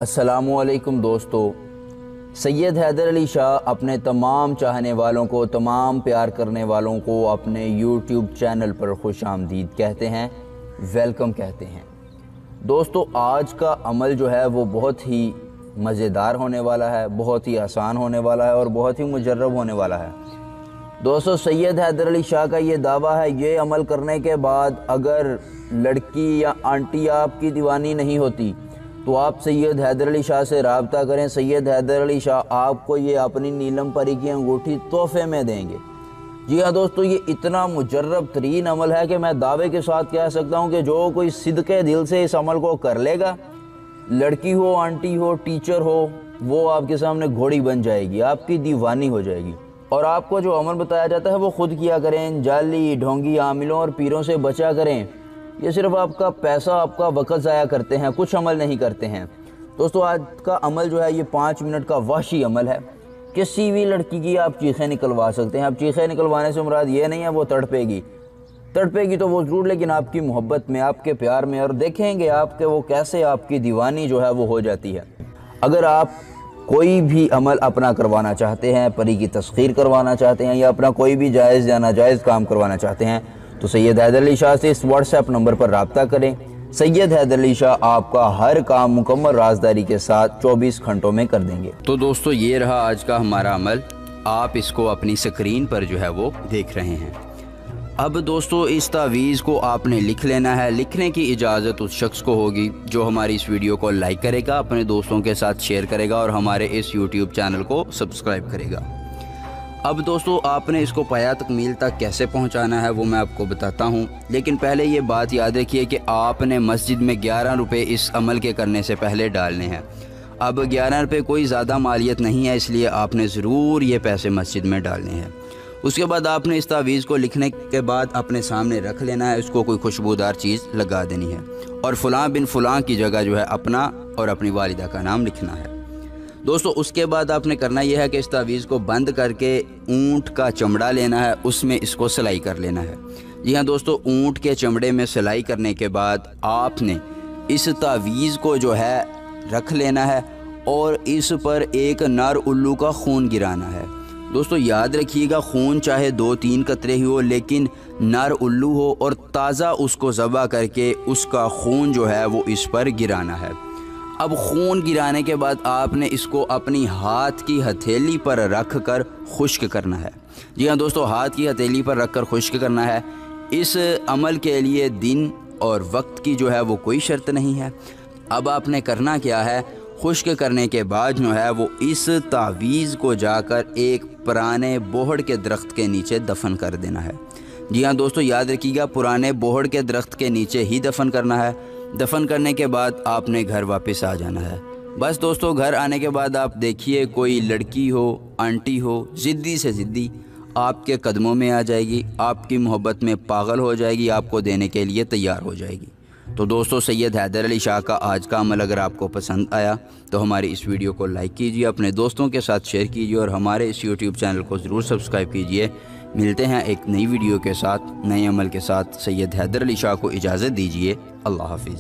अस्सलामुअलैकुम दोस्तों, सैयद हैदर अली शाह अपने तमाम चाहने वालों को, तमाम प्यार करने वालों को अपने यूट्यूब चैनल पर खुश आमदीद कहते हैं, वेलकम कहते हैं। दोस्तों, आज का अमल जो है वो बहुत ही मज़ेदार होने वाला है, बहुत ही आसान होने वाला है और बहुत ही मुजर्रब होने वाला है। दोस्तों, सैयद हैदर अली शाह का ये दावा है, ये अमल करने के बाद अगर लड़की या आंटी आपकी दीवानी नहीं होती तो आप सैयद हैदर अली शाह से राब्ता करें। सैयद हैदर अली शाह आपको ये अपनी नीलम परी की अंगूठी तोहफे में देंगे। जी हाँ दोस्तों, ये इतना मुजर्रब तरीन अमल है कि मैं दावे के साथ कह सकता हूँ कि जो कोई सिद्के दिल से इस अमल को कर लेगा, लड़की हो, आंटी हो, टीचर हो, वो आपके सामने घोड़ी बन जाएगी, आपकी दीवानी हो जाएगी। और आपको जो अमल बताया जाता है वो खुद किया करें। जाली ढोंगी आमिलों और पीरों से बचा करें। ये सिर्फ आपका पैसा, आपका वक्त ज़ाया करते हैं, कुछ अमल नहीं करते हैं। दोस्तों, आज का अमल जो है ये 5 मिनट का वहशी अमल है। किसी भी लड़की की आप चीखें निकलवा सकते हैं। आप चीखें निकलवाने से मुराद ये नहीं है वो तड़पेगी तो वो ज़रूर, लेकिन आपकी मोहब्बत में, आपके प्यार में, और देखेंगे आपके वो कैसे आपकी दीवानी जो है वो हो जाती है। अगर आप कोई भी अमल अपना करवाना चाहते हैं, परी की तस्खीर करवाना चाहते हैं या अपना कोई भी जायज़ या नाजायज़ काम करवाना चाहते हैं तो सैयद हैदर अली शाह से इस व्हाट्सएप नंबर पर राब्ता करें। सैयद हैदर अली शाह आपका हर काम मुकम्मल राजदारी के साथ 24 घंटों में कर देंगे। तो दोस्तों, ये रहा आज का हमारा अमल। आप इसको अपनी स्क्रीन पर जो है वो देख रहे हैं। अब दोस्तों, इस तावीज़ को आपने लिख लेना है। लिखने की इजाज़त उस शख्स को होगी जो हमारी इस वीडियो को लाइक करेगा, अपने दोस्तों के साथ शेयर करेगा और हमारे इस यूट्यूब चैनल को सब्सक्राइब करेगा। अब दोस्तों, आपने इसको पाया तकमील तक कैसे पहुंचाना है वो मैं आपको बताता हूं, लेकिन पहले ये बात याद रखिए कि आपने मस्जिद में 11 रुपये इस अमल के करने से पहले डालने हैं। अब 11 रुपये कोई ज़्यादा मालियत नहीं है, इसलिए आपने ज़रूर ये पैसे मस्जिद में डालने हैं। उसके बाद आपने इस तावीज़ को लिखने के बाद अपने सामने रख लेना है। इसको कोई खुशबूदार चीज़ लगा देनी है और फ़लाँ बिन फ़लाँ की जगह जो है अपना और अपनी वालिदा का नाम लिखना है। दोस्तों, उसके बाद आपने करना यह है कि इस तावीज़ को बंद करके ऊँट का चमड़ा लेना है, उसमें इसको सिलाई कर लेना है। जी हाँ दोस्तों, ऊँट के चमड़े में सिलाई करने के बाद आपने इस तावीज़ को जो है रख लेना है और इस पर एक नर उल्लू का खून गिराना है। दोस्तों, याद रखिएगा, खून चाहे 2-3 कतरे ही हो, लेकिन नर उल्लू हो और ताज़ा उसको ज़बह करके उसका खून जो है वो इस पर गिराना है। अब खून गिराने के बाद आपने इसको अपनी हाथ की हथेली पर रख कर खुश्क करना है। जी हाँ दोस्तों, हाथ की हथेली पर रख कर खुश्क करना है। इस अमल के लिए दिन और वक्त की जो है वो कोई शर्त नहीं है। अब आपने करना क्या है, खुश्क करने के बाद जो है वो इस तावीज़ को जाकर एक पुराने बोहड़ के दरख्त के नीचे दफन कर देना है। जी हाँ दोस्तों, याद रखिएगा, पुराने बोहड़ के दरख्त के नीचे ही दफन करना है। दफन करने के बाद आपने घर वापस आ जाना है। बस दोस्तों, घर आने के बाद आप देखिए कोई लड़की हो, आंटी हो, ज़िद्दी से ज़िद्दी आपके कदमों में आ जाएगी, आपकी मोहब्बत में पागल हो जाएगी, आपको देने के लिए तैयार हो जाएगी। तो दोस्तों, सैयद हैदर अली शाह का आज का अमल अगर आपको पसंद आया तो हमारी इस वीडियो को लाइक कीजिए, अपने दोस्तों के साथ शेयर कीजिए और हमारे इस यूट्यूब चैनल को ज़रूर सब्सक्राइब कीजिए। मिलते हैं एक नई वीडियो के साथ, नए अमल के साथ। सैयद हैदर अली शाह को इजाज़त दीजिए। अल्लाह हाफिज़।